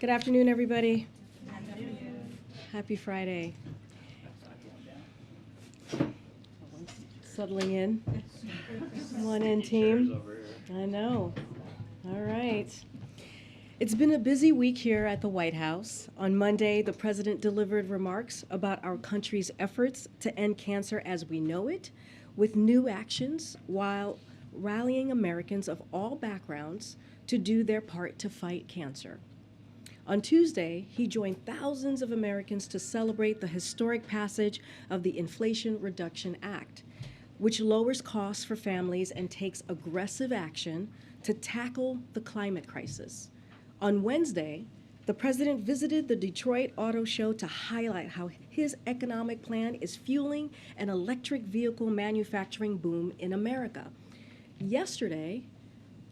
Good afternoon, everybody. Happy Friday. Settling in. Come on in, team. I know. All right. It's been a busy week here at the White House. On Monday, the president delivered remarks about our country's efforts to end cancer as we know it, with new actions, while rallying Americans of all backgrounds to do their part to fight cancer. On Tuesday, he joined thousands of Americans to celebrate the historic passage of the Inflation Reduction Act, which lowers costs for families and takes aggressive action to tackle the climate crisis. On Wednesday, the president visited the Detroit Auto Show to highlight how his economic plan is fueling an electric vehicle manufacturing boom in America. Yesterday,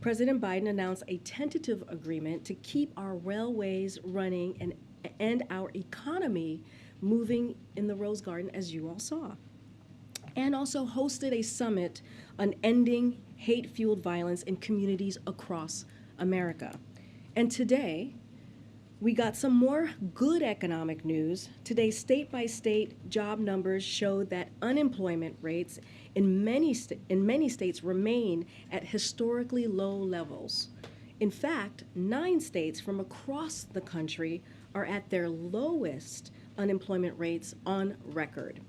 President Biden announced a tentative agreement to keep our railways running and our economy moving in the Rose Garden, as you all saw, and also hosted a summit on ending hate-fueled violence in communities across America. And today, we got some more good economic news. Today, state-by-state job numbers showed that unemployment rates in many states remain at historically low levels. In fact, 9 states from across the country are at their lowest unemployment rates on record.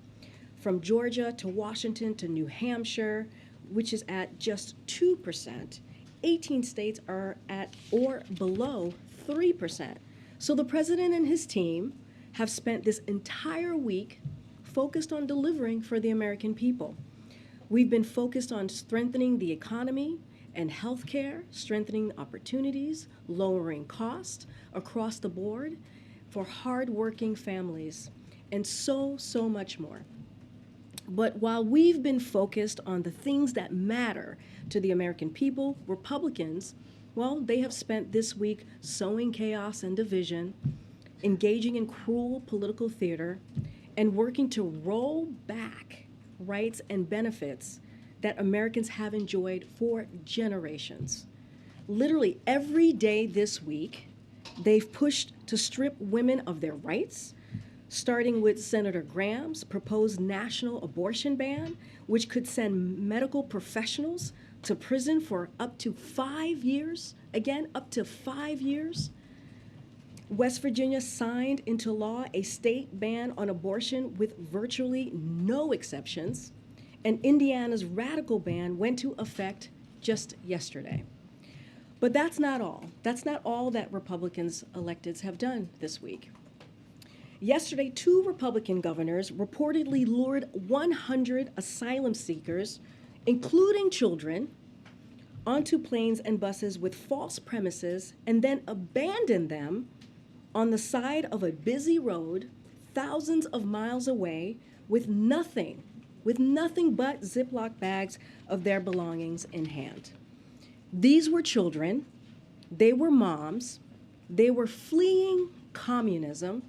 From Georgia to Washington to New Hampshire, which is at just 2%, 18 states are at or below 3%. So the president and his team have spent this entire week focused on delivering for the American people. We've been focused on strengthening the economy and healthcare, strengthening opportunities, lowering costs across the board for hardworking families, and so much more. But while we've been focused on the things that matter to the American people, Republicans, well, they have spent this week sowing chaos and division, engaging in cruel political theater, and working to roll back rights and benefits that Americans have enjoyed for generations. Literally every day this week, they've pushed to strip women of their rights, starting with Senator Graham's proposed national abortion ban, which could send medical professionals to prison for up to 5 years. Again, up to 5 years. West Virginia signed into law a state ban on abortion with virtually no exceptions, and Indiana's radical ban went into effect just yesterday. But that's not all. That's not all that Republicans electeds have done this week. Yesterday, 2 Republican governors reportedly lured 100 asylum seekers, including children, onto planes and buses with false premises and then abandoned them on the side of a busy road thousands of miles away with nothing but Ziploc bags of their belongings in hand. These were children, they were moms, they were fleeing communism.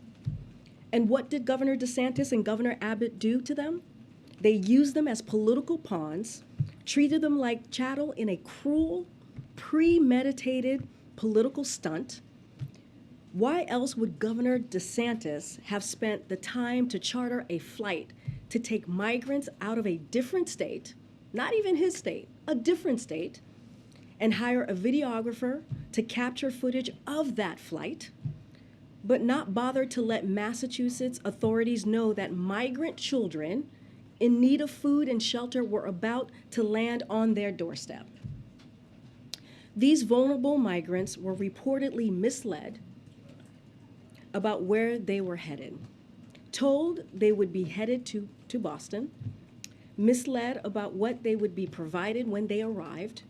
And what did Governor DeSantis and Governor Abbott do to them? They used them as political pawns, treated them like chattel in a cruel, premeditated political stunt. Why else would Governor DeSantis have spent the time to charter a flight to take migrants out of a different state, not even his state, a different state, and hire a videographer to capture footage of that flight, but not bother to let Massachusetts authorities know that migrant children in need of food and shelter were about to land on their doorstep? These vulnerable migrants were reportedly misled about where they were headed, told they would be headed to Boston, misled about what they would be provided when they arrived,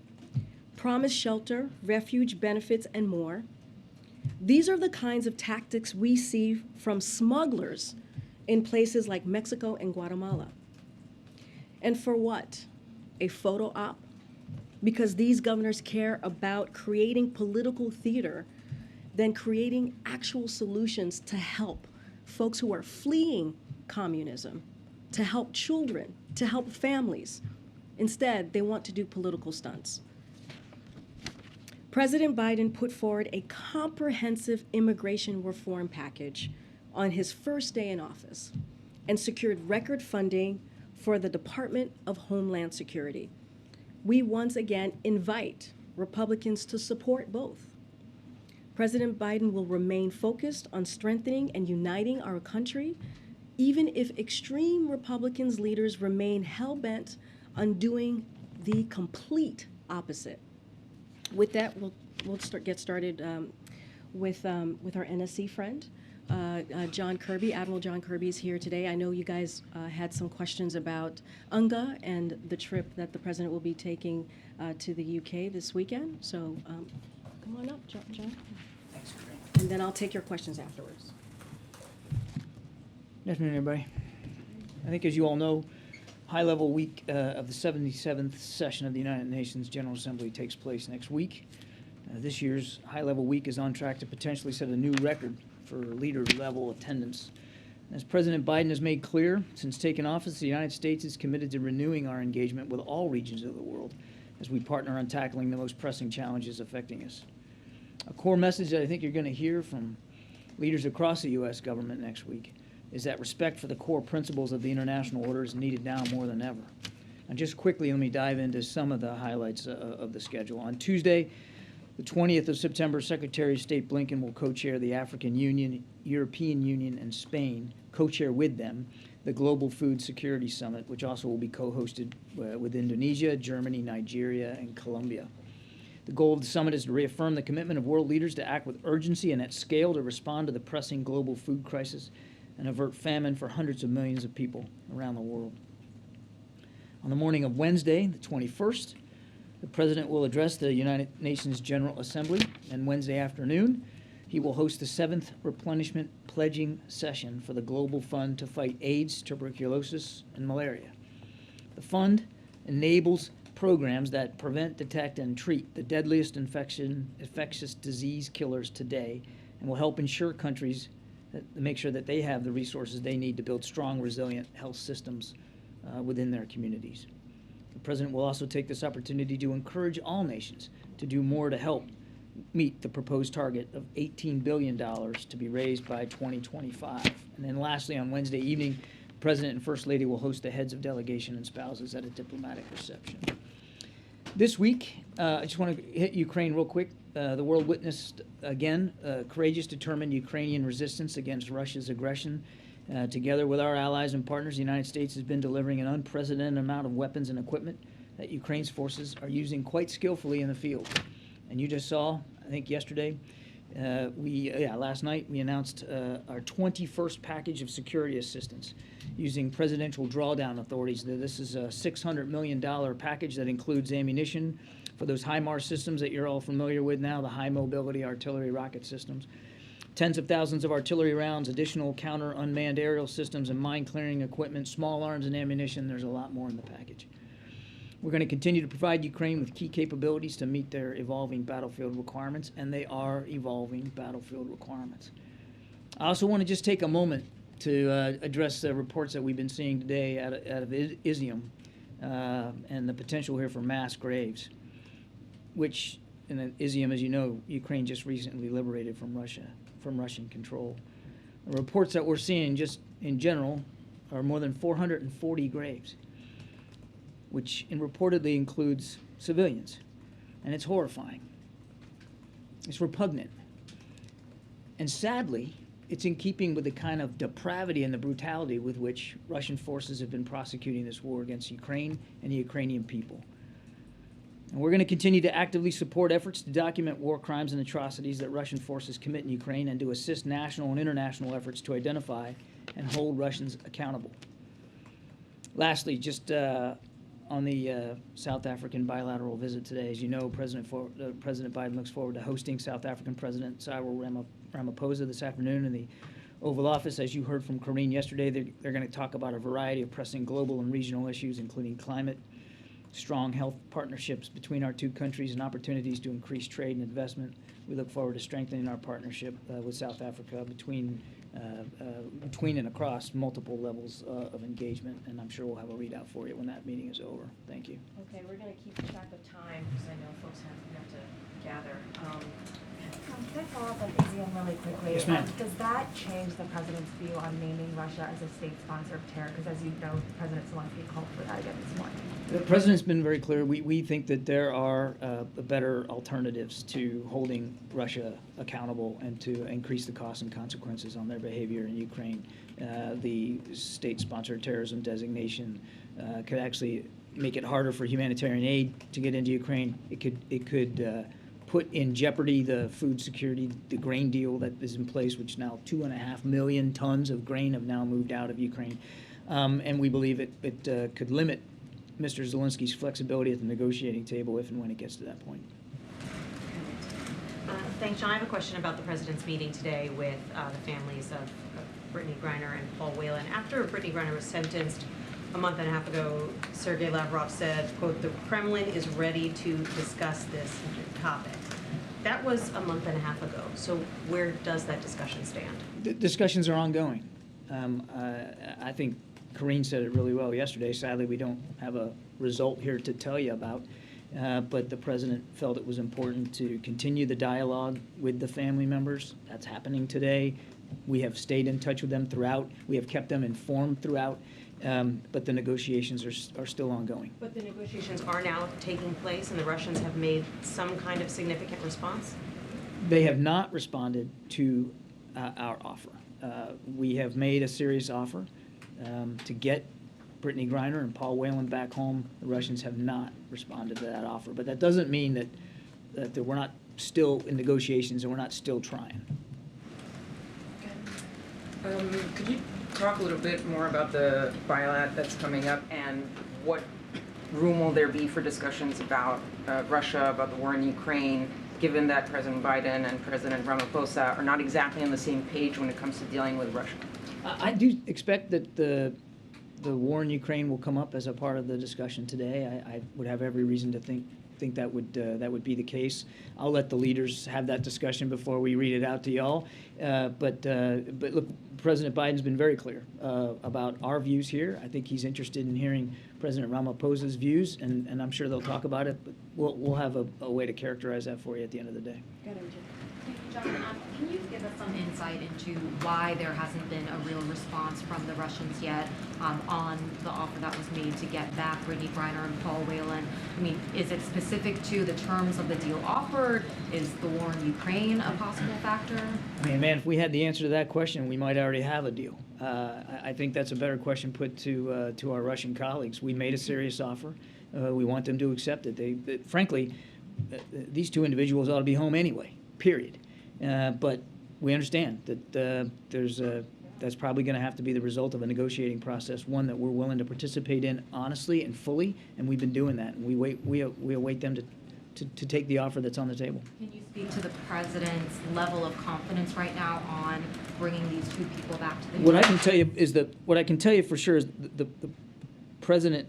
promised shelter, refuge benefits, and more. These are the kinds of tactics we see from smugglers in places like Mexico and Guatemala. And for what? A photo op? Because these governors care about creating political theater than creating actual solutions to help folks who are fleeing communism, to help children, to help families. Instead, they want to do political stunts. President Biden put forward a comprehensive immigration reform package on his first day in office and secured record funding for the Department of Homeland Security. We once again invite Republicans to support both. President Biden will remain focused on strengthening and uniting our country, even if extreme Republicans leaders remain hell-bent on doing the complete opposite. With that, we'll get started with our NSC friend, John Kirby. Admiral John Kirby is here today. I know you guys had some questions about UNGA and the trip that the president will be taking to the UK this weekend. So come on up, John. Thanks, Karine. And then I'll take your questions afterwards. Good afternoon, everybody. I think, as you all know, high-level week of the 77th session of the United Nations General Assembly takes place next week. This year's high-level week is on track to potentially set a new record for leader-level attendance. As President Biden has made clear, since taking office, the United States is committed to renewing our engagement with all regions of the world as we partner on tackling the most pressing challenges affecting us. A core message that I think you're going to hear from leaders across the U.S. government next week is that respect for the core principles of the international order is needed now more than ever. And just quickly, let me dive into some of the highlights of the schedule. On Tuesday, the 20th of September, Secretary of State Blinken will co-chair the African Union, European Union, and Spain, co-chair with them, the Global Food Security Summit, which also will be co-hosted with Indonesia, Germany, Nigeria, and Colombia. The goal of the summit is to reaffirm the commitment of world leaders to act with urgency and at scale to respond to the pressing global food crisis and avert famine for hundreds of millions of people around the world. On the morning of Wednesday, the 21st, the President will address the United Nations General Assembly, and Wednesday afternoon, he will host the 7th replenishment pledging session for the Global Fund to fight AIDS, tuberculosis, and malaria. The fund enables programs that prevent, detect, and treat the deadliest infectious disease killers today and will help ensure countries make sure that they have the resources they need to build strong, resilient health systems within their communities. The President will also take this opportunity to encourage all nations to do more to help meet the proposed target of $18 billion to be raised by 2025. And then lastly, on Wednesday evening, the President and First Lady will host the heads of delegation and spouses at a diplomatic reception. This week, I just want to hit Ukraine real quick. The world witnessed, again, courageous, determined Ukrainian resistance against Russia's aggression. Together with our allies and partners, the United States has been delivering an unprecedented amount of weapons and equipment that Ukraine's forces are using quite skillfully in the field. And you just saw, I think yesterday, last night, we announced our 21st package of security assistance using presidential drawdown authorities. This is a $600 million package that includes ammunition for those HIMARS systems that you're all familiar with now, the high mobility artillery rocket systems. Tens of thousands of artillery rounds, additional counter unmanned aerial systems and mine clearing equipment, small arms and ammunition. There's a lot more in the package. We're going to continue to provide Ukraine with key capabilities to meet their evolving battlefield requirements, and they are evolving battlefield requirements. I also want to just take a moment to address the reports that we've been seeing today out of Izium and the potential here for mass graves, which, in Izium, as you know, Ukraine just recently liberated from Russian control. The reports that we're seeing just in general are more than 440 graves, which reportedly includes civilians. And it's horrifying. It's repugnant. And sadly, it's in keeping with the kind of depravity and the brutality with which Russian forces have been prosecuting this war against Ukraine and the Ukrainian people. And we're going to continue to actively support efforts to document war crimes and atrocities that Russian forces commit in Ukraine and to assist national and international efforts to identify and hold Russians accountable. Lastly, just on the South African bilateral visit today, as you know, President Biden looks forward to hosting South African President Cyril Ramaphosa this afternoon in the Oval Office. As you heard from Karine yesterday, they're going to talk about a variety of pressing global and regional issues, including climate, strong health partnerships between our two countries, and opportunities to increase trade and investment, we look forward to strengthening our partnership with South Africa between and across multiple levels of engagement, and I'm sure we'll have a readout for you when that meeting is over. Thank you. Okay, we're going to keep track of time because I know folks have to gather. Can I follow up on ASEAN really quickly? Yes, ma'am. Does that change the president's view on naming Russia as a state sponsor of terror? Because as you know, the president Zelensky called for that again this morning. The president's been very clear. We think that there are better alternatives to holding Russia accountable and to increase the costs and consequences on their behavior in Ukraine. The state-sponsored terrorism designation could actually make it harder for humanitarian aid to get into Ukraine. It could put in jeopardy the food security, the grain deal that is in place, which now 2.5 million tons of grain have now moved out of Ukraine. And we believe it could limit Mr. Zelensky's flexibility at the negotiating table if and when it gets to that point. Thanks, John. I have a question about the president's meeting today with the families of Brittany Griner and Paul Whelan. After Brittany Griner was sentenced a month and a half ago, Sergei Lavrov said, quote, "The Kremlin is ready to discuss this topic." That was a month and a half ago. So where does that discussion stand? The discussions are ongoing. I think Karine said it really well yesterday. Sadly, we don't have a result here to tell you about. But the president felt it was important to continue the dialogue with the family members. That's happening today. We have stayed in touch with them throughout. We have kept them informed throughout. But the negotiations are still ongoing. But the negotiations are now taking place, and the Russians have made some kind of significant response? They have not responded to our offer. We have made a serious offer to get Brittany Griner and Paul Whelan back home. The Russians have not responded to that offer. But that doesn't mean that we're not still in negotiations and we're not still trying. Could you talk a little bit more about the bilat that's coming up, and what room will there be for discussions about Russia, about the war in Ukraine, given that President Biden and President Ramaphosa are not exactly on the same page when it comes to dealing with Russia? I do expect that the war in Ukraine will come up as a part of the discussion today. I would have every reason to think that would be the case. I'll let the leaders have that discussion before we read it out to y'all. But look, President Biden's been very clear about our views here. I think he's interested in hearing President Ramaphosa's views, and I'm sure they'll talk about it. But we'll have a way to characterize that for you at the end of the day. John, can you give us some insight into why there hasn't been a real response from the Russians yet on the offer that was made to get back Brittany Griner and Paul Whelan? I mean, is it specific to the terms of the deal offered? Is the war in Ukraine a possible factor? I mean, man, if we had the answer to that question, we might already have a deal. I think that's a better question put to our Russian colleagues. We made a serious offer. We want them to accept it. Frankly, these two individuals ought to be home anyway, period. But we understand that that's probably going to have to be the result of a negotiating process, one that we're willing to participate in honestly and fully, and we've been doing that. And we await them to take the offer that's on the table. Can you speak to the president's level of confidence right now on bringing these two people back to the What I can tell you is what I can tell you for sure is the president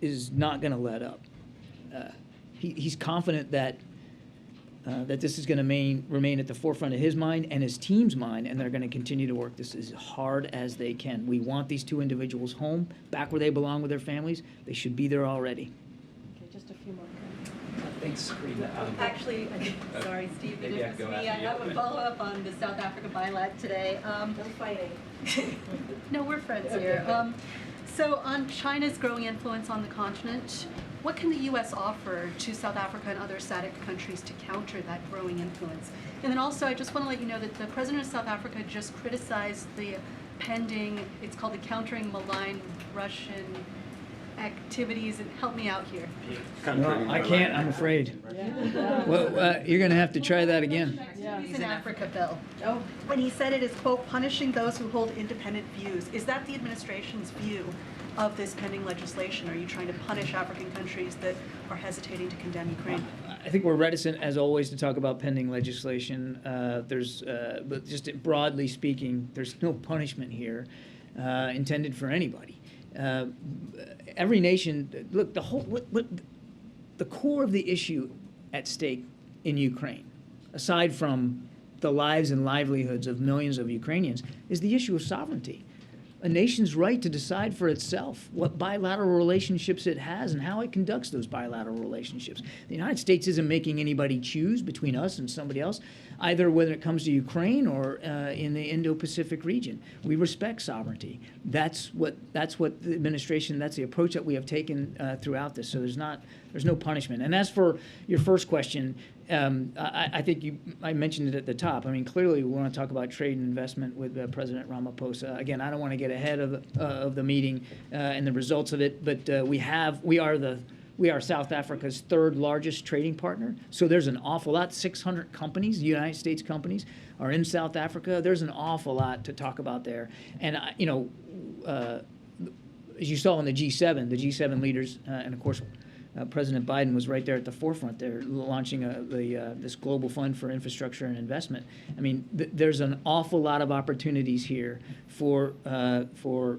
is not going to let up. He's confident that this is going to remain at the forefront of his mind and his team's mind, and they're going to continue to work this as hard as they can. We want these two individuals home, back where they belong with their families. They should be there already. Okay, just a few more. Thanks, Karine. Actually, sorry, Steve, maybe if I it's can go me, I after you. have a follow-up on the South Africa bilat today. No fighting. No, we're friends here. So on China's growing influence on the continent, what can the U.S. offer to South Africa and other SADC countries to counter that growing influence? And then also, I just want to let you know that the president of South Africa just criticized the pending, it's called the Countering Malign Russian Activities, and help me out here. No, I can't, I'm afraid. Well, you're going to have to try that again. Activities in Africa bill. Oh, When he said it is, quote, punishing those who hold independent views. Is that the administration's view of this pending legislation? Are you trying to punish African countries that are hesitating to condemn Ukraine? I think we're reticent, as always, to talk about pending legislation. But just broadly speaking, there's no punishment here intended for anybody. Every nation, look, the core of the issue at stake in Ukraine aside from the lives and livelihoods of millions of Ukrainians, is the issue of sovereignty. A nation's right to decide for itself what bilateral relationships it has and how it conducts those bilateral relationships. The United States isn't making anybody choose between us and somebody else, either when it comes to Ukraine or in the Indo-Pacific region. We respect sovereignty. That's what the administration, that's the approach that we have taken throughout this. So there's no punishment. And as for your first question, I think I mentioned it at the top. I mean, clearly we want to talk about trade and investment with President Ramaphosa. Again, I don't want to get ahead of the meeting and the results of it, but we are South Africa's third largest trading partner. So there's an awful lot. 600 companies, United States companies, are in South Africa. There's an awful lot to talk about there. And as you saw in the G7 leaders, and of course, President Biden was right there at the forefront there, launching this global fund for infrastructure and investment. I mean, there's an awful lot of opportunities here for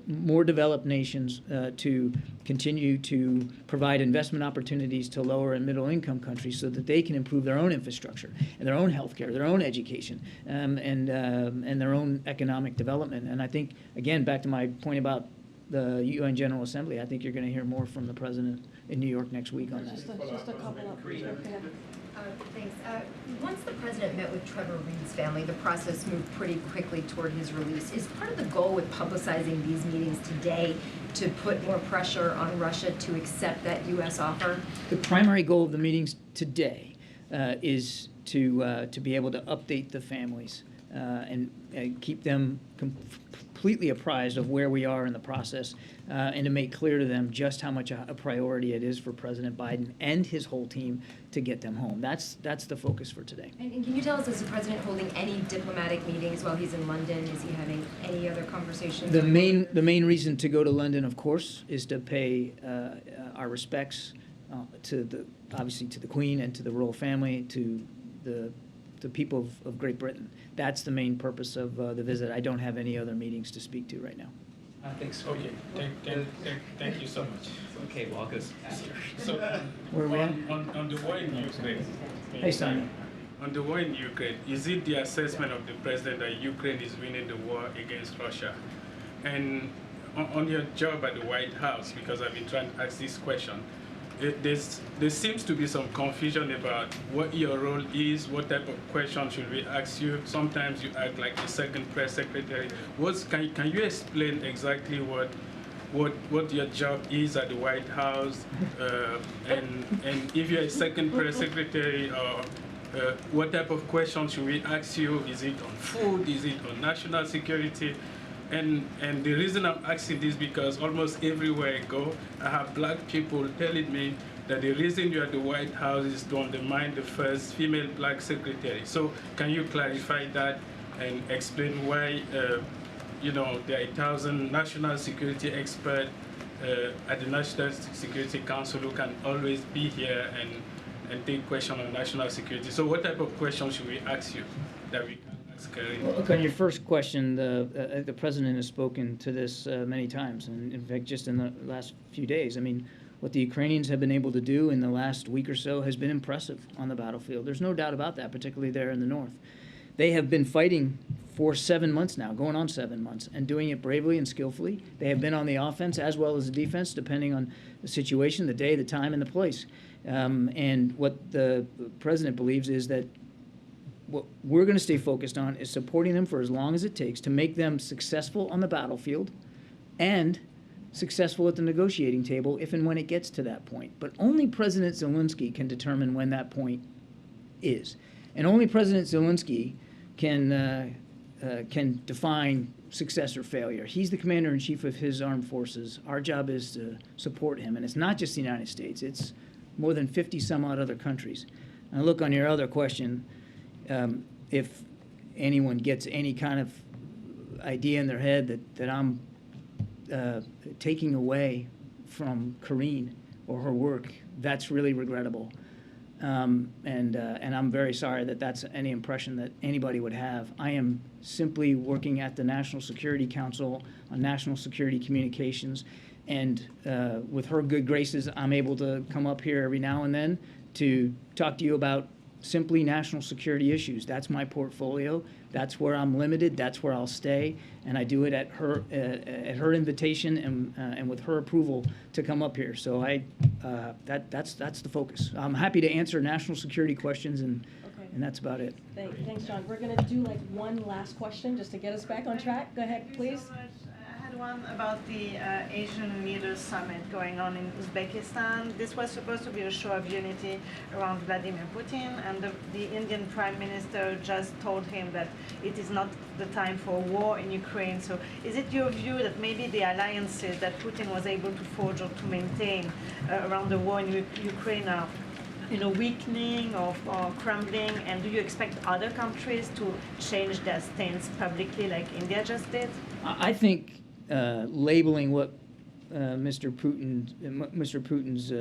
more developed nations to continue to provide investment opportunities to lower and middle income countries so that they can improve their own infrastructure and their own healthcare, their own education, and their own economic development. And I think, again, back to my point about the UN General Assembly, I think you're going to hear more from the president in New York next week on that. Just a couple of. Thanks. Once the president met with Trevor Reed's family, the process moved pretty quickly toward his release. Is part of the goal with publicizing these meetings today to put more pressure on Russia to accept that U.S. offer? The primary goal of the meetings today is to be able to update the families and keep them completely apprised of where we are in the process, and to make clear to them just how much a priority it is for President Biden and his whole team to get them home. That's the focus for today. And can you tell us, is the president holding any diplomatic meetings while he's in London? Is he having any other conversations? The main reason to go to London, of course, is to pay our respects obviously to the Queen and to the royal family, to the people of Great Britain. That's the main purpose of the visit. I don't have any other meetings to speak to right now. Thanks. Okay, thank you so much. Okay, walk us. So, Where are we at? on the war in Ukraine. Hey, Sonia. On the war in Ukraine, is it the assessment of the president that Ukraine is winning the war against Russia? And on your job at the White House, because I've been trying to ask this question, there seems to be some confusion about what your role is, what type of questions should we ask you. Sometimes you act like the second press secretary. Can you explain exactly what your job is at the White House, and if you're a second press secretary, what type of questions should we ask you? Is it on food? Is it on national security? And the reason I'm asking this because almost everywhere I go, I have black people telling me that the reason you're at the White House is to undermine the first female black secretary. So can you clarify that and explain why, there are 1,000 national security experts at the National Security Council who can always be here and take questions on national security. So what type of questions should we ask you that we can ask Karine? Well, look, on your first question, the president has spoken to this many times, and in fact, just in the last few days. I mean, what the Ukrainians have been able to do in the last week or so has been impressive on the battlefield. There's no doubt about that, particularly there in the north. They have been fighting for 7 months now, going on 7 months, and doing it bravely and skillfully. They have been on the offense as well as the defense, depending on the situation, the day, the time, and the place. And what the president believes is that what we're going to stay focused on is supporting them for as long as it takes to make them successful on the battlefield and successful at the negotiating table if and when it gets to that point. But only President Zelensky can determine when that point is. And only President Zelensky can define success or failure. He's the commander-in-chief of his armed forces. Our job is to support him. And it's not just the United States. It's more than 50 some odd other countries. And look, on your other question, if anyone gets any kind of idea in their head that I'm taking away from Karine or her work, that's really regrettable. And I'm very sorry that that's any impression that anybody would have. I am simply working at the National Security Council on national security communications, and with her good graces, I'm able to come up here every now and then to talk to you about simply national security issues. That's my portfolio. That's where I'm limited. That's where I'll stay, and I do it at her invitation and with her approval to come up here. So that's the focus. I'm happy to answer national security questions, and that's about it. Thanks, John. We're going to do like one last question just to get us back on track. Go ahead, please. Thank you so much. I had one about the Asian Leaders Summit going on in Uzbekistan. This was supposed to be a show of unity around Vladimir Putin, and the Indian Prime Minister just told him that it is not the time for war in Ukraine. So is it your view that maybe the alliances that Putin was able to forge or to maintain around the war in Ukraine are weakening or crumbling, and do you expect other countries to change their stance publicly like India just did? I think labeling what Mr. Putin's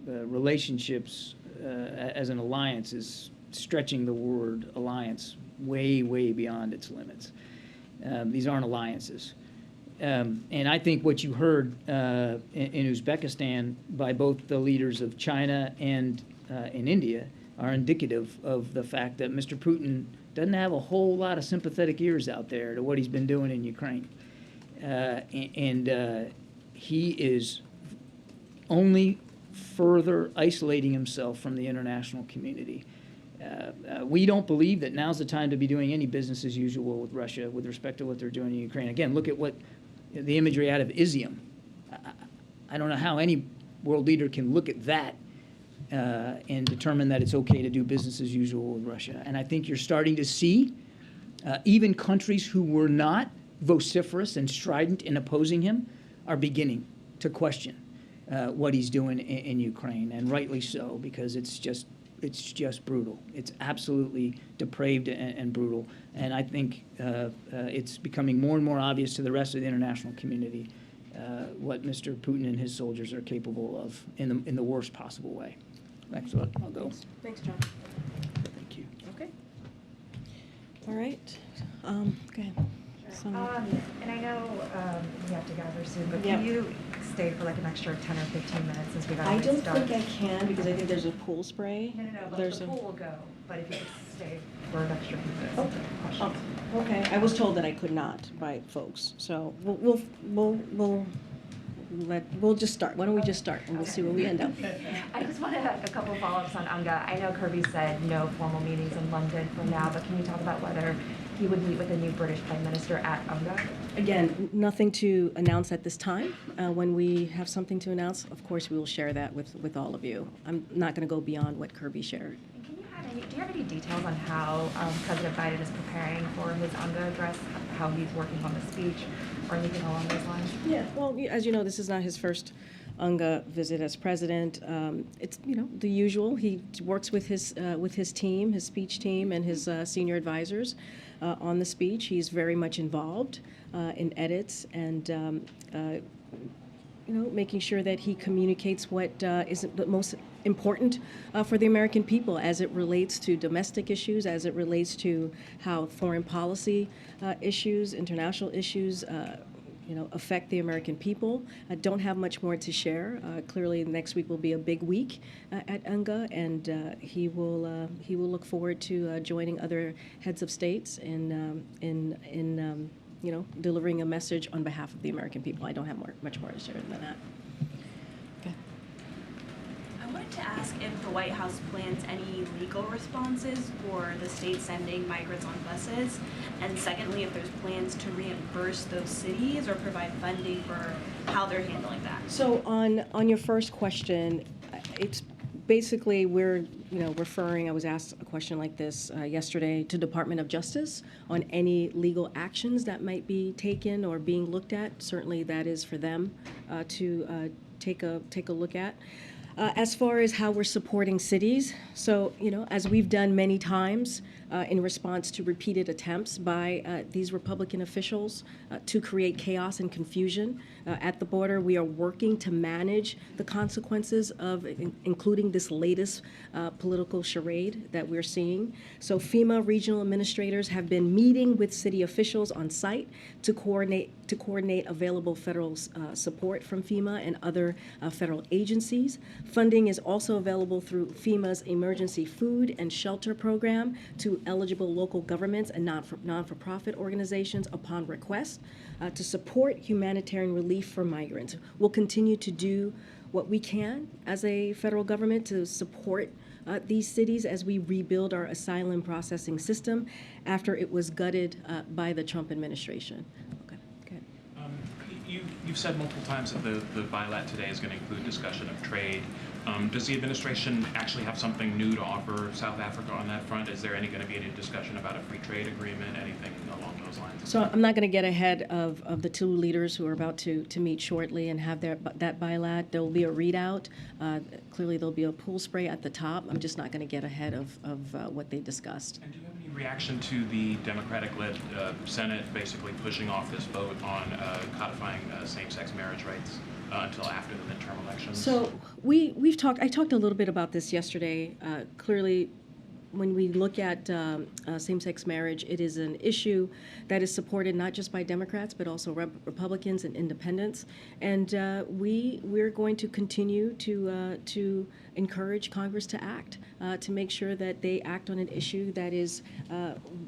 relationships as an alliance is stretching the word alliance way, way beyond its limits. These aren't alliances. And I think what you heard in Uzbekistan by both the leaders of China and in India are indicative of the fact that Mr. Putin doesn't have a whole lot of sympathetic ears out there to what he's been doing in Ukraine. He is only further isolating himself from the international community. We don't believe that now's the time to be doing any business as usual with Russia with respect to what they're doing in Ukraine. Again, look at what the imagery out of Izium. I don't know how any world leader can look at that and determine that it's okay to do business as usual with Russia. And I think you're starting to see even countries who were not vociferous and strident in opposing him are beginning to question what he's doing in Ukraine, and rightly so, because it's just brutal. It's absolutely depraved and brutal. And I think it's becoming more and more obvious to the rest of the international community what Mr. Putin and his soldiers are capable of in the worst possible way. Thanks. I'll go. Thanks, John. Thank you. Okay. All right. Go ahead. And I know we have to gather soon, but Yeah. can you stay for like an extra 10 or 15 minutes since we got I to don't start? think I can because I think there's a pool spray. No, but There's the a- pool will go, but if you could stay for an extra few minutes. Okay. Questions. Okay, I was told that I could not by folks, so we'll just start. Why don't we just start and we'll see where we end up. I just wanted a couple follow-ups on UNGA. I know Kirby said no formal meetings in London for now, but can you talk about whether he would meet with the new British Prime Minister at UNGA? Again, nothing to announce at this time. When we have something to announce, of course, we will share that with all of you. I'm not going to go beyond what Kirby shared. And do you have any details on how President Biden is preparing for his UNGA address, how he's working on the speech, or anything along those lines? Yeah, well, as you know, this is not his first UNGA visit as president. It's the usual. He works with his team, his speech team, and his senior advisors on the speech. He's very much involved in edits and making sure that he communicates what is the most important for the American people as it relates to domestic issues, as it relates to how foreign policy issues, international issues, affect the American people. I don't have much more to share. Clearly, next week will be a big week at UNGA, and he will look forward to joining other heads of states in delivering a message on behalf of the American people. I don't have much more to share than that. Okay. I wanted to ask if the White House plans any legal responses for the state sending migrants on buses, and secondly, if there's plans to reimburse those cities or provide funding for how they're handling that. So on your first question, it's basically we're referring. I was asked a question like this yesterday to Department of Justice on any legal actions that might be taken or being looked at. Certainly, that is for them to take a look at. As far as how we're supporting cities, so as we've done many times, in response to repeated attempts by these Republican officials to create chaos and confusion at the border. We are working to manage the consequences of including this latest political charade that we're seeing. So FEMA regional administrators have been meeting with city officials on site to coordinate available federal support from FEMA and other federal agencies. Funding is also available through FEMA's Emergency Food and Shelter Program to eligible local governments and non-for-profit organizations upon request to support humanitarian relief for migrants. We'll continue to do what we can as a federal government to support these cities as we rebuild our asylum processing system after it was gutted by the Trump administration. Okay. Good. You've said multiple times that the bilat today is going to include discussion of trade. Does the administration actually have something new to offer South Africa on that front? Is there going to be any discussion about a free trade agreement, anything along those lines? So I'm not going to get ahead of the two leaders who are about to meet shortly and have that bilat. There will be a readout. Clearly, there'll be a pool spray at the top. I'm just not going to get ahead of what they discussed. And do you have any reaction to the Democratic-led Senate basically pushing off this vote on codifying same-sex marriage rights until after the midterm elections? So I talked a little bit about this yesterday. Clearly, when we look at same-sex marriage, it is an issue that is supported not just by Democrats but also Republicans and independents. And we're going to continue to encourage Congress to act, to make sure that they act on an issue that is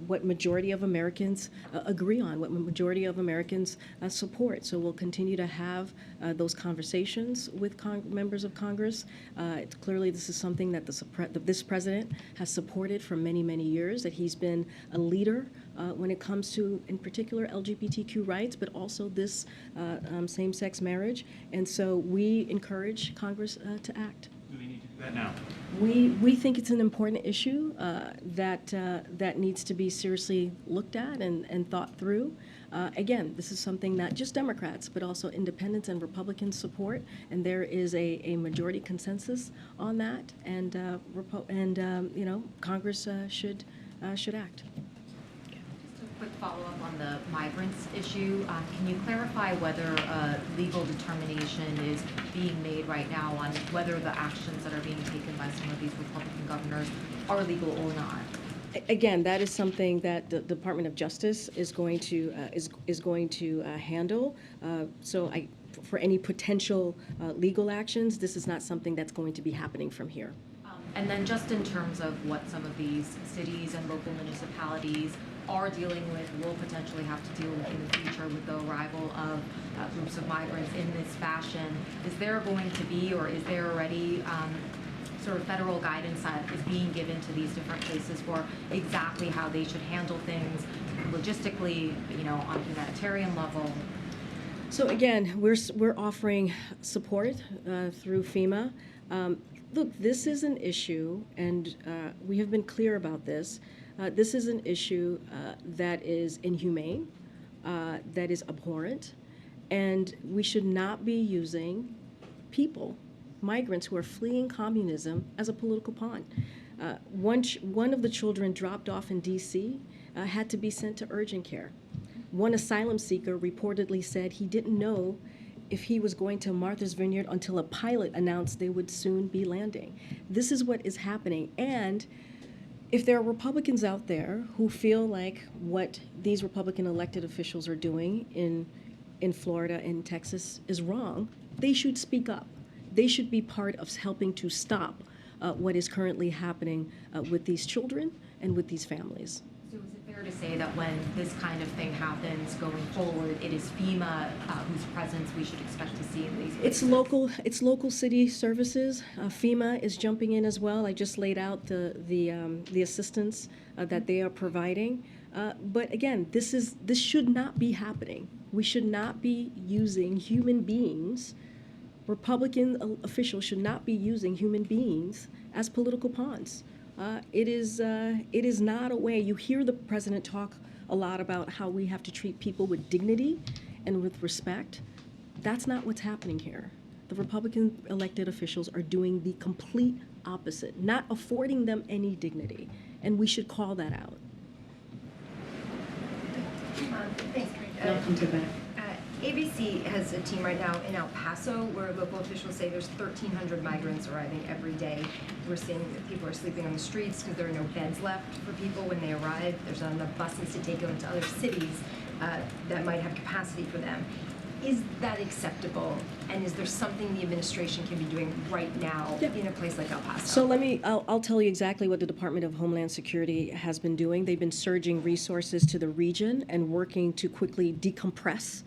what majority of Americans agree on, what majority of Americans support. So we'll continue to have those conversations with members of Congress. Clearly, this is something that this president has supported for many, many years, that he's been a leader when it comes to, in particular, LGBTQ rights, but also this same-sex marriage. And so we encourage Congress to act. Do we need to do that now? We think it's an important issue that needs to be seriously looked at and thought through. Again, this is something not just Democrats, but also independents and Republicans support, and there is a majority consensus on that, and Congress should act. Quick follow-up on the migrants issue. Can you clarify whether a legal determination is being made right now on whether the actions that are being taken by some of these Republican governors are legal or not? Again, that is something that the Department of Justice is going to handle. For any potential legal actions, this is not something that's going to be happening from here. And then just in terms of what some of these cities and local municipalities are dealing with, will potentially have to deal with in the future with the arrival of groups of migrants in this fashion, is there going to be, or is there already sort of federal guidance that is being given to these different places for exactly how they should handle things logistically, on a humanitarian level? So again, we're offering support through FEMA. Look, this is an issue, and we have been clear about this. This is an issue that is inhumane, that is abhorrent, and we should not be using people, migrants who are fleeing communism, as a political pawn. One of the children dropped off in D.C. Had to be sent to urgent care. One asylum seeker reportedly said he didn't know if he was going to Martha's Vineyard until a pilot announced they would soon be landing. This is what is happening. And if there are Republicans out there who feel like what these Republican elected officials are doing in Florida and Texas is wrong, they should speak up. They should be part of helping to stop what is currently happening with these children and with these families. So is it fair to say that when this kind of thing happens going forward, it is FEMA whose presence we should expect to see in these places? It's local city services. FEMA is jumping in as well. I just laid out the assistance that they are providing. But again, this should not be happening. We should not be using human beings. Republican officials should not be using human beings as political pawns. It is not a way. You hear the president talk a lot about how we have to treat people with dignity and with respect. That's not what's happening here. The Republican elected officials are doing the complete opposite, not affording them any dignity. and we should call that out. Thanks, Karine. ABC has a team right now in El Paso where local officials say there's 1,300 migrants arriving every day. We're seeing that people are sleeping on the streets because there are no beds left for people when they arrive. There's not enough buses to take them to other cities that might have capacity for them. Is that acceptable? And is there something the administration can be doing right now in a place like El Paso? So I'll tell you exactly what the Department of Homeland Security has been doing. They've been surging resources to the region and working to quickly decompress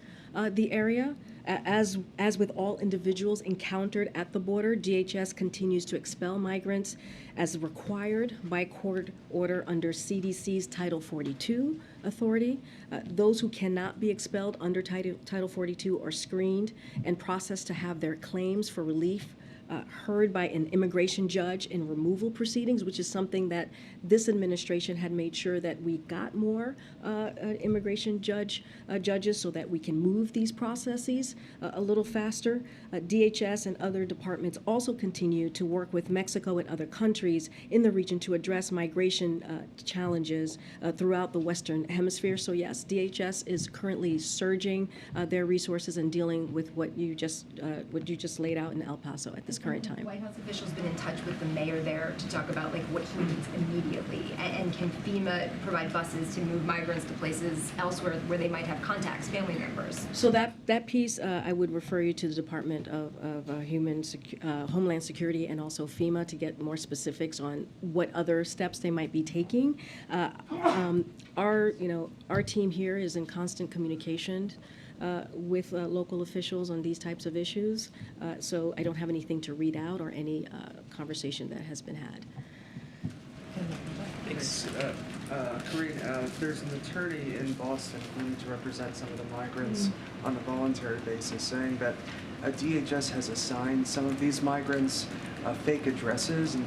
the area. As with all individuals encountered at the border, DHS continues to expel migrants as required by court order under CDC's Title 42 authority. Those who cannot be expelled under Title 42 are screened and processed to have their claims for relief heard by an immigration judge in removal proceedings, which is something that this administration had made sure that we got more immigration judges so that we can move these processes a little faster. DHS and other departments also continue to work with Mexico and other countries in the region to address migration challenges throughout the Western Hemisphere. So yes, DHS is currently surging their resources and dealing with what you just laid out in El Paso at this current time. White House officials been in touch with the mayor there to talk about like what he needs immediately, and can FEMA provide buses to move migrants to places elsewhere where they might have contacts, family members? So that piece, I would refer you to the Department of Homeland Security and also FEMA to get more specifics on what other steps they might be taking. Our team here is in constant communication with local officials on these types of issues. So I don't have anything to read out or any conversation that has been had. Thanks. Karine, there's an attorney in Boston going to represent some of the migrants on a voluntary basis, saying that DHS has assigned some of these migrants fake addresses, and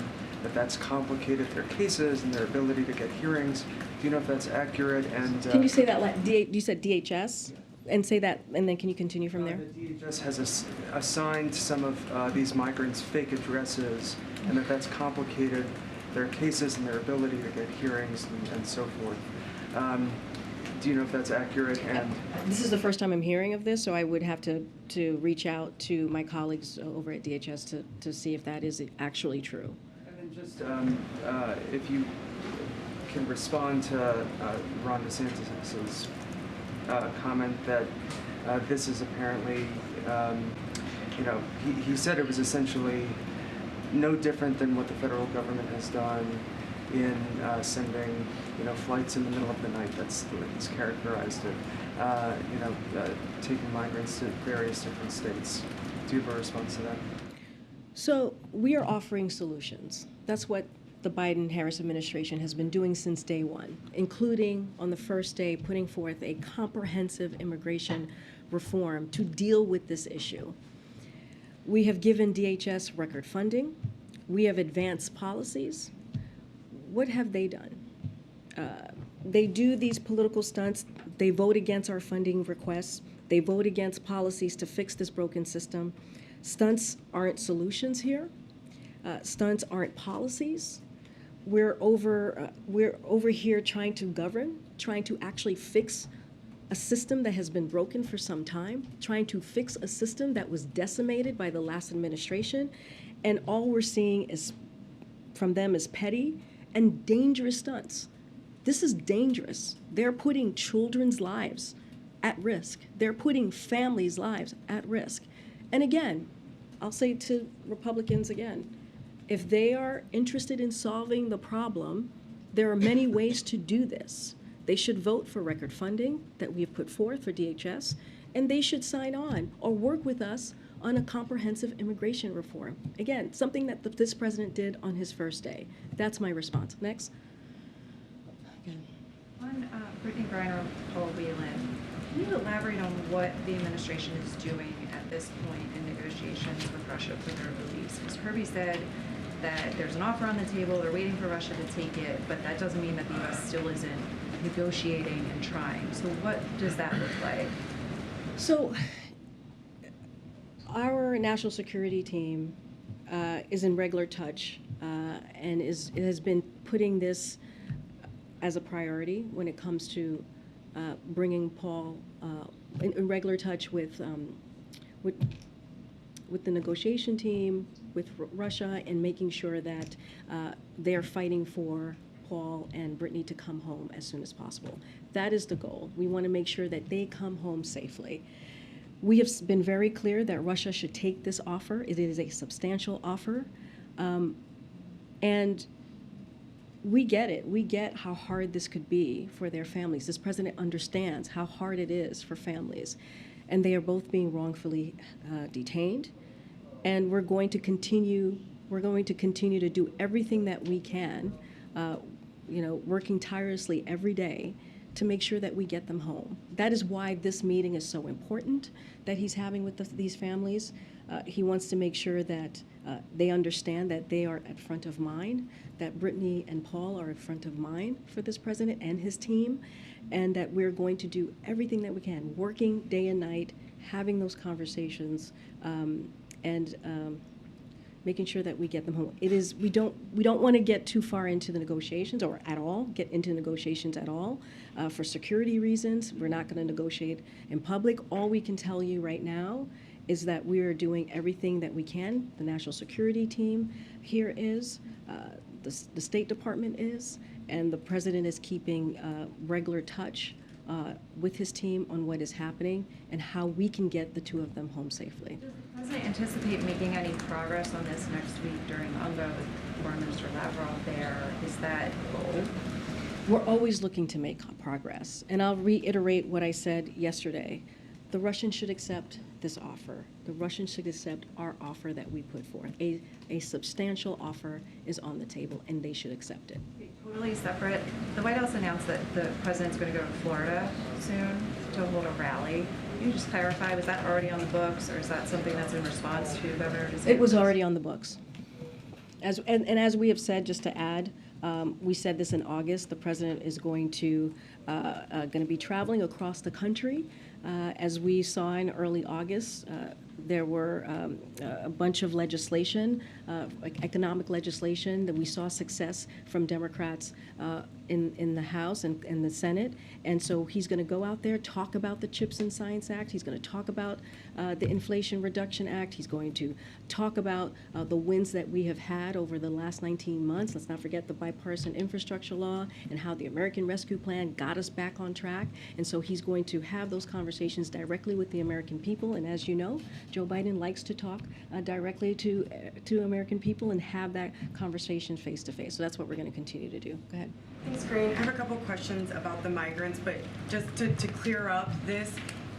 that's complicated their cases and their ability to get hearings. Do you know if that's accurate? And can you say that? You said DHS? And say that, and then can you continue from there? The DHS has assigned some of these migrants fake addresses, and that's complicated their cases and their ability to get hearings and so forth. Do you know if that's accurate? And this is the first time I'm hearing of this, so I would have to reach out to my colleagues over at DHS to see if that is actually true. And then just if you can respond to Ron DeSantis's comment that this is apparently, he said it was essentially no different than what the federal government has done in sending, flights in the middle of the night. That's the way he's characterized it. Taking migrants to various different states. Do you have a response to that? So we are offering solutions. That's what the Biden-Harris administration has been doing since day one, including on the first day putting forth a comprehensive immigration reform to deal with this issue. We have given DHS record funding. We have advanced policies. What have they done? They do these political stunts. They vote against our funding requests. They vote against policies to fix this broken system. Stunts aren't solutions here. Stunts aren't policies. We're over here trying to govern, trying to actually fix a system that has been broken for some time, trying to fix a system that was decimated by the last administration, and all we're seeing is from them is petty and dangerous stunts. This is dangerous. They're putting children's lives at risk. They're putting families' lives at risk. And again, I'll say to Republicans again, if they are interested in solving the problem, there are many ways to do this. They should vote for record funding that we have put forth for DHS, and they should sign on or work with us on a comprehensive immigration reform. Again, something that this president did on his first day. That's my response. Next. On Brittany Griner and Paul Whelan, can you elaborate on what the administration is doing at this point in negotiations with Russia for their release? Because Kirby said that there's an offer on the table, they're waiting for Russia to take it, but that doesn't mean that the U.S. still isn't negotiating and trying. So what does that look like? So our national security team is in regular touch and has been putting this as a priority when it comes to bringing Paul in regular touch with the negotiation team, with Russia, and making sure that they're fighting for Paul and Brittany to come home as soon as possible. That is the goal. We want to make sure that they come home safely. We have been very clear that Russia should take this offer. It is a substantial offer. And we get it. We get how hard this could be for their families. This president understands how hard it is for families. And they are both being wrongfully detained. And we're going to continue to do everything that we can, working tirelessly every day to make sure that we get them home. That is why this meeting is so important that he's having with these families. He wants to make sure that they understand that they are at front of mind, that Brittany and Paul are at front of mind for this president and his team, and that we're going to do everything that we can, working day and night, having those conversations, and making sure that we get them home. We don't want to get too far into the negotiations, or at all get into negotiations at all, for security reasons. We're not going to negotiate in public. All we can tell you right now is that we are doing everything that we can. The national security team here is, the State Department is, and the president is keeping regular touch with his team on what is happening and how we can get the two of them home safely. Does the president anticipate making any progress on this next week during UNGA with Foreign Minister Lavrov there? Is that a goal? We're always looking to make progress. And I'll reiterate what I said yesterday. The Russians should accept this offer. The Russians should accept our offer that we put forth. A substantial offer is on the table, and they should accept it. Totally separate. The White House announced that the president's going to go to Florida soon to hold a rally. Can you just clarify, was that already on the books, or is that something that's in response to Governor DeSantis? It was already on the books. And as we have said, just to add, we said this in August, the president is going to be traveling across the country. As we saw in early August, there were a bunch of legislation, like economic legislation, that we saw success from Democrats in the House and in the Senate. And so he's going to go out there, talk about the CHIPS and Science Act. He's going to talk about the Inflation Reduction Act. He's going to talk about the wins that we have had over the last 19 months. Let's not forget the bipartisan infrastructure law and how the American Rescue Plan got us back on track. And so he's going to have those conversations directly with the American people. And as you know, Joe Biden likes to talk directly to American people and have that conversation face to face. So that's what we're going to continue to do. Go ahead. Thanks, Karine. I have a couple questions about the migrants, but just to clear up this,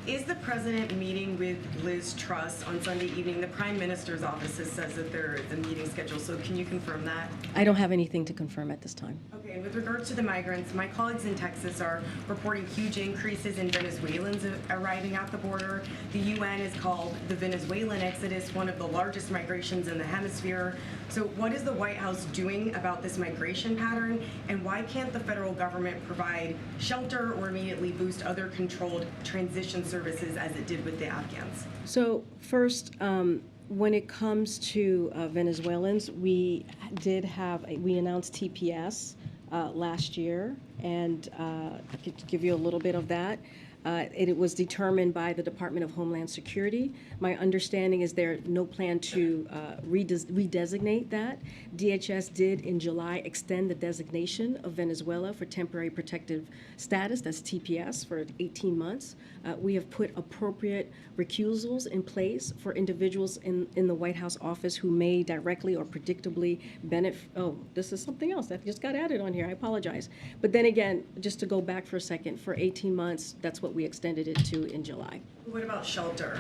is the president meeting with Liz Truss on Sunday evening? The Prime Minister's office says that there is a meeting scheduled, so can you confirm that? I don't have anything to confirm at this time. Okay, and with regards to the migrants, my colleagues in Texas are reporting huge increases in Venezuelans arriving at the border. The UN has called the Venezuelan exodus one of the largest migrations in the hemisphere. So what is the White House doing about this migration pattern, and why can't the federal government provide shelter or immediately boost other controlled transition services as it did with the Afghans? So first, when it comes to Venezuelans, we announced TPS last year, and I could give you a little bit of that. It was determined by the Department of Homeland Security. My understanding is there's no plan to redesignate that. DHS did in July extend the designation of Venezuela for temporary protective status, that's TPS, for 18 months. We have put appropriate recusals in place for individuals in the White House office who may directly or predictably benefit. Oh, this is something else that just got added on here. I apologize. But then again, just to go back for a second, for 18 months, that's what we extended it to in July. What about shelter?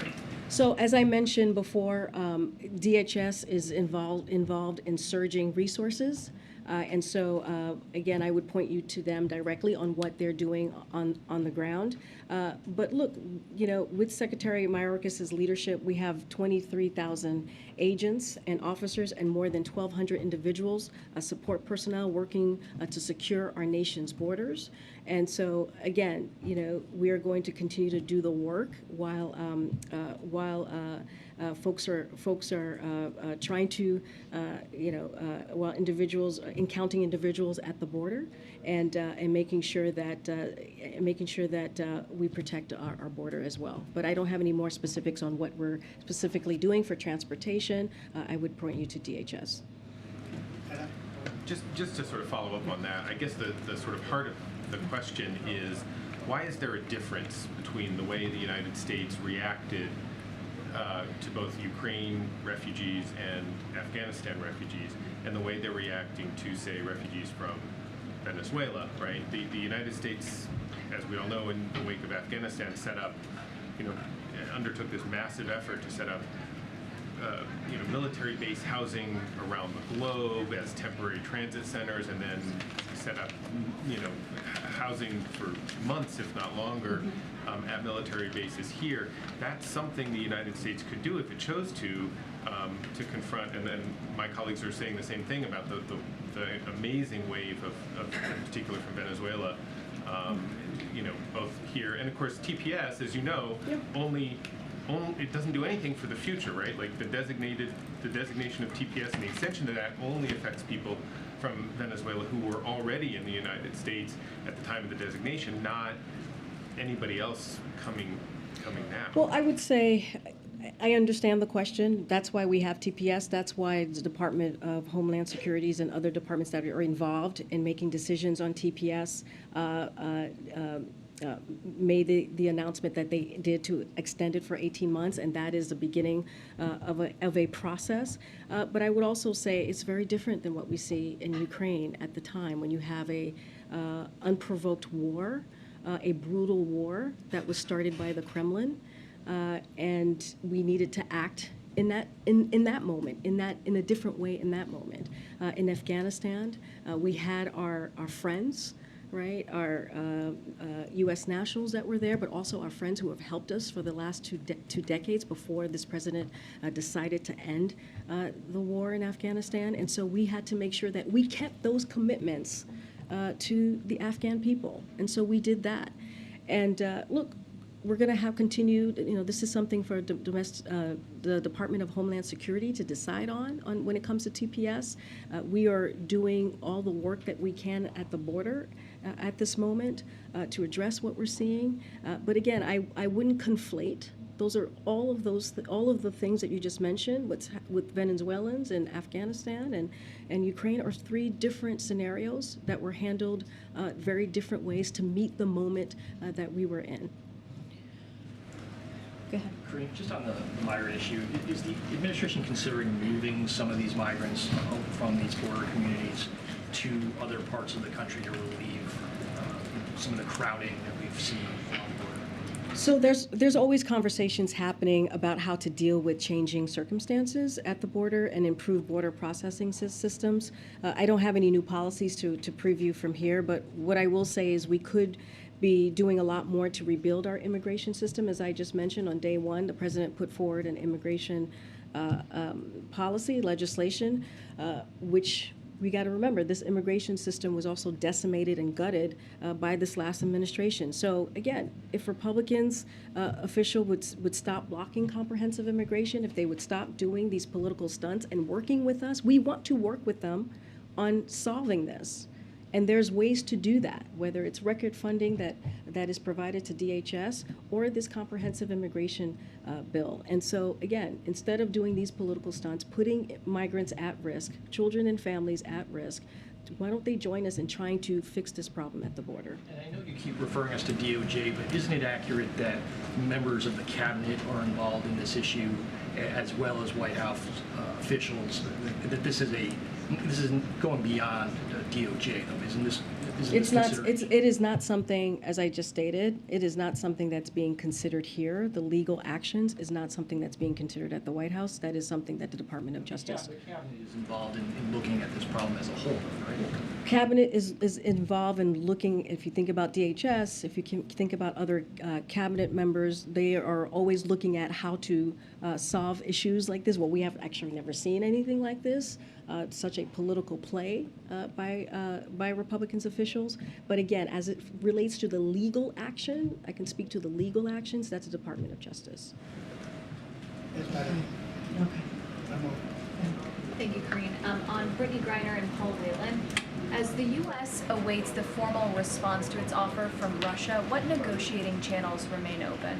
So as I mentioned before, DHS is involved in surging resources. And so, again, I would point you to them directly on what they're doing on the ground. But look, with Secretary Mayorkas's leadership, we have 23,000 agents and officers and more than 1,200 individuals, support personnel working to secure our nation's borders. And so, again, we are going to continue to do the work while folks are trying to, while individuals, counting individuals at the border, and making sure that we protect our border as well. But I don't have any more specifics on what we're specifically doing for transportation. I would point you to DHS. Just to sort of follow up on that, I guess the sort of heart of the question is, why is there a difference between the way the United States reacted to both Ukraine refugees and Afghanistan refugees, and the way they're reacting to, say, refugees from Venezuela, right? The United States, as we all know, in the wake of Afghanistan, undertook this massive effort to set up military base housing around the globe as temporary transit centers, and then set up, housing for months, if not longer, at military bases here. That's something the United States could do if it chose to confront. And then my colleagues are saying the same thing about the amazing wave of in particular from Venezuela, both here and of course TPS, as you know, only it doesn't do anything for the future, right? Like the designation of TPS and the extension to that only affects people from Venezuela who were already in the United States at the time of the designation, not anybody else coming now. Well, I would say I understand the question. That's why we have TPS. That's why the Department of Homeland Securities and other departments that are involved in making decisions on TPS made the announcement that they did to extend it for 18 months, and that is the beginning of a process. But I would also say it's very different than what we see in Ukraine at the time, when you have a unprovoked war, a brutal war that was started by the Kremlin, and we needed to act in that moment, in a different way in that moment. In Afghanistan, we had our friends, right, our U.S. nationals that were there, but also our friends who have helped us for the last two decades before this president decided to end the war in Afghanistan. And so we had to make sure that we kept those commitments to the Afghan people. And so we did that. And look, we're going to have continued, this is something for the Department of Homeland Security to decide on when it comes to TPS. We are doing all the work that we can at the border at this moment to address what we're seeing. But again, I wouldn't conflate. Those are all of the things that you just mentioned with Venezuelans and Afghanistan and Ukraine are three different scenarios that were handled very different ways to meet the moment that we were in. Go ahead. Karine, just on the migrant issue, is the administration considering moving some of these migrants from these border communities to other parts of the country to relieve some of the crowding that we've seen on the border? So there's always conversations happening about how to deal with changing circumstances at the border and improve border processing systems. I don't have any new policies to preview from here, but what I will say is we could be doing a lot more to rebuild our immigration system. As I just mentioned, on day one, the president put forward an immigration policy, legislation, which we got to remember, this immigration system was also decimated and gutted by this last administration. So again, if Republicans official would stop blocking comprehensive immigration, if they would stop doing these political stunts and working with us, we want to work with them on solving this. And there's ways to do that, whether it's record funding that is provided to DHS or this comprehensive immigration bill. And so, again, instead of doing these political stunts, putting migrants at risk, children and families at risk, why don't they join us in trying to fix this problem at the border? And I know you keep referring us to DOJ, but isn't it accurate that members of the cabinet are involved in this issue, as well as White House officials, that this is going beyond DOJ, though, isn't this? It is not something, as I just stated, it is not something that's being considered here. The legal actions is not something that's being considered at the White House. That is something that the Department of Justice. The cabinet is involved in looking at this problem as a whole, right? Cabinet is involved in looking, if you think about DHS, if you can think about other cabinet members, they are always looking at how to solve issues like this. Well, we have actually never seen anything like this such a political play by Republicans officials. But again, as it relates to the legal action, I can speak to the legal actions. That's the Department of Justice. Yes, Madam. Okay. Thank you, Karine. On Brittany Griner and Paul Whelan, as the U.S. awaits the formal response to its offer from Russia, what negotiating channels remain open?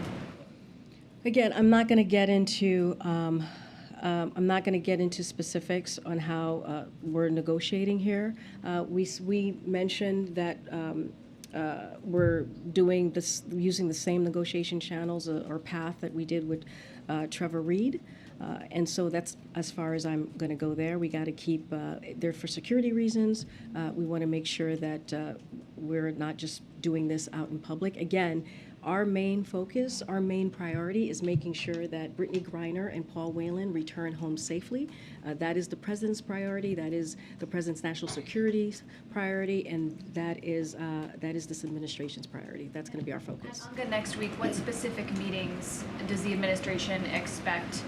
Again, I'm not going to get into specifics on how we're negotiating here. We mentioned that we're doing this using the same negotiation channels or path that we did with Trevor Reed. And so that's as far as I'm going to go there. We got to keep there for security reasons. We want to make sure that we're not just doing this out in public. Again, our main focus, our main priority is making sure that Brittany Griner and Paul Whelan return home safely. That is the president's priority. That is the president's national security priority, and that is this administration's priority. That's going to be our focus. At UNGA next week, what specific meetings does the administration expect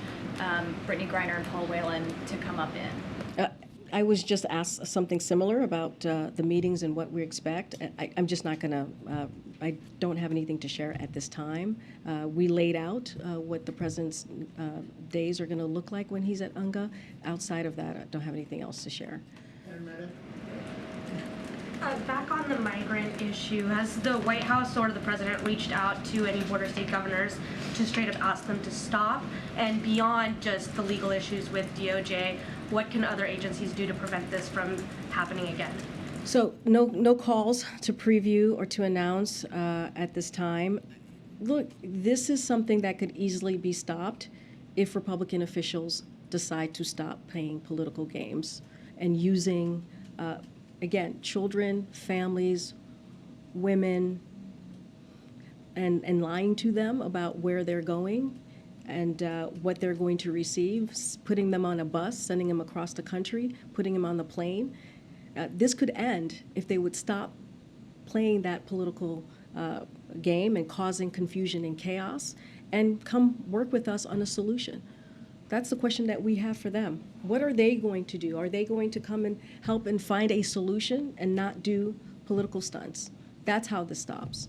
Brittany Griner and Paul Whelan to come up in? I was just asked something similar about the meetings and what we expect. I'm just not going to, I don't have anything to share at this time. We laid out what the president's days are going to look like when he's at UNGA. Outside of that, I don't have anything else to share. Back on the migrant issue, has the White House or the president reached out to any border state governors to straight up ask them to stop? And beyond just the legal issues with DOJ, what can other agencies do to prevent this from happening again? So no calls to preview or to announce at this time. Look, this is something that could easily be stopped if Republican officials decide to stop playing political games and using, again, children, families, women, and lying to them about where they're going and what they're going to receive, putting them on a bus, sending them across the country, putting them on the plane. This could end if they would stop playing that political game and causing confusion and chaos and come work with us on a solution. That's the question that we have for them. What are they going to do? Are they going to come and help and find a solution and not do political stunts? That's how this stops.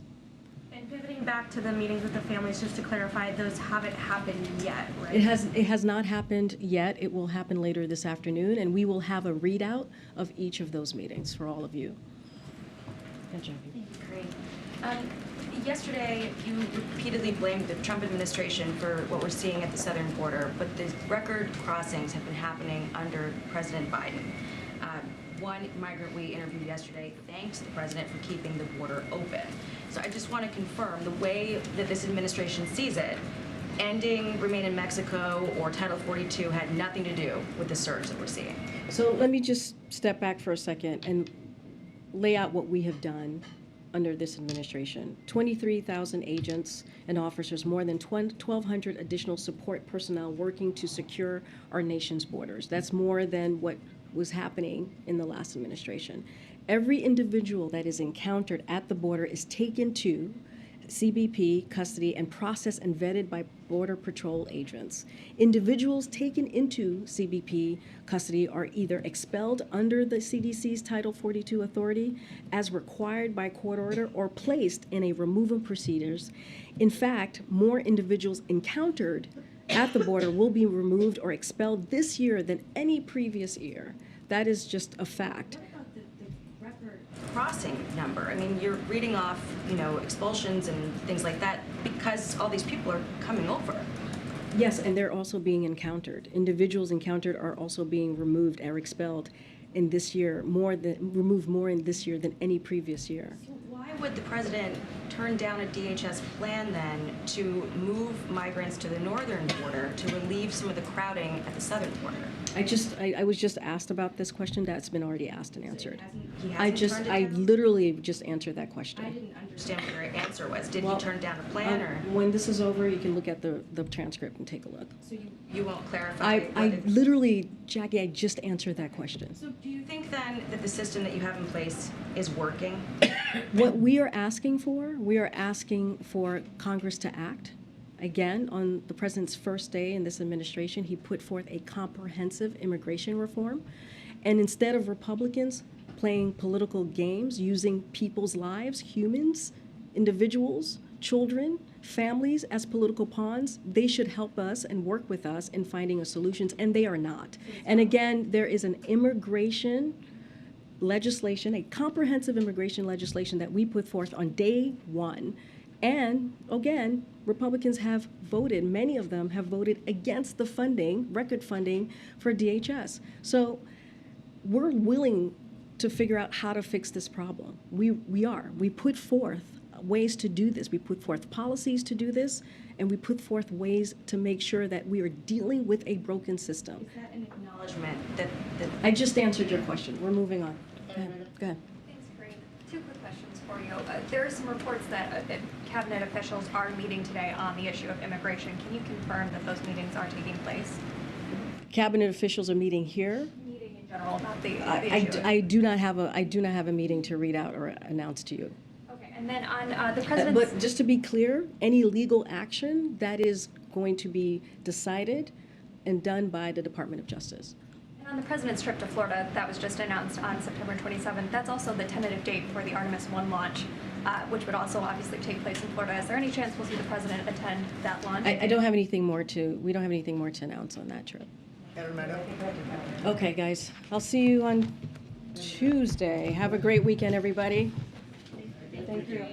And pivoting back to the meetings with the families, just to clarify, those haven't happened yet, right? It has not happened yet. It will happen later this afternoon, and we will have a readout of each of those meetings for all of you. Thank you, Karine. Yesterday, you repeatedly blamed the Trump administration for what we're seeing at the southern border, but the record crossings have been happening under President Biden. One migrant we interviewed yesterday thanks the president for keeping the border open. So I just want to confirm the way that this administration sees it, ending Remain in Mexico or Title 42 had nothing to do with the surge that we're seeing. So let me just step back for a second and lay out what we have done under this administration. 23,000 agents and officers, more than 1,200 additional support personnel working to secure our nation's borders. That's more than what was happening in the last administration. Every individual that is encountered at the border is taken to CBP custody and processed and vetted by Border Patrol agents. Individuals taken into CBP custody are either expelled under the CDC's Title 42 authority as required by court order or placed in a removal procedures. In fact, more individuals encountered at the border will be removed or expelled this year than any previous year. That is just a fact. Crossing number. I mean, you're reading off, expulsions and things like that because all these people are coming over. Yes, and they're also being encountered. Individuals encountered are also being removed or expelled in this year, removed more in this year than any previous year. So why would the president turn down a DHS plan then to move migrants to the northern border to relieve some of the crowding at the southern border? I was just asked about this question. That's been already asked and answered. I literally just answered that question. I didn't understand what your answer was. Did he turn down a plan or? When this is over, you can look at the transcript and take a look. So you won't clarify? Jackie, I just answered that question. So do you think then that the system that you have in place is working? What we are asking for Congress to act Again, on the president's first day in this administration, he put forth a comprehensive immigration reform. And instead of Republicans playing political games, using people's lives, humans, individuals, children, families as political pawns, they should help us and work with us in finding a solutions, and they are not. And again, there is an immigration legislation, a comprehensive immigration legislation that we put forth on day one. And again, Republicans have voted, many of them have voted against the funding, record funding for DHS. So we're willing to figure out how to fix this problem. We are. We put forth ways to do this. We put forth policies to do this, and we put forth ways to make sure that we are dealing with a broken system. Is that an acknowledgement that I just answered your question. We're moving on. Go ahead. Go ahead. Thanks, Karine. Two quick questions for you. There are some reports that cabinet officials are meeting today on the issue of immigration. Can you confirm that those meetings are taking place? Cabinet officials are meeting here. Meeting in general, not the issue. I do not have a meeting to read out or announce to you. Okay, and then on the president's... But just to be clear, any legal action that is going to be decided and done by the Department of Justice. And on the president's trip to Florida, that was just announced on September 27th. That's also the tentative date for the Artemis 1 launch, which would also obviously take place in Florida. Is there any chance we'll see the president attend that launch? I don't have anything more to, we don't have anything more to announce on that trip. Okay, guys, I'll see you on Tuesday. Have a great weekend, everybody. Thank you.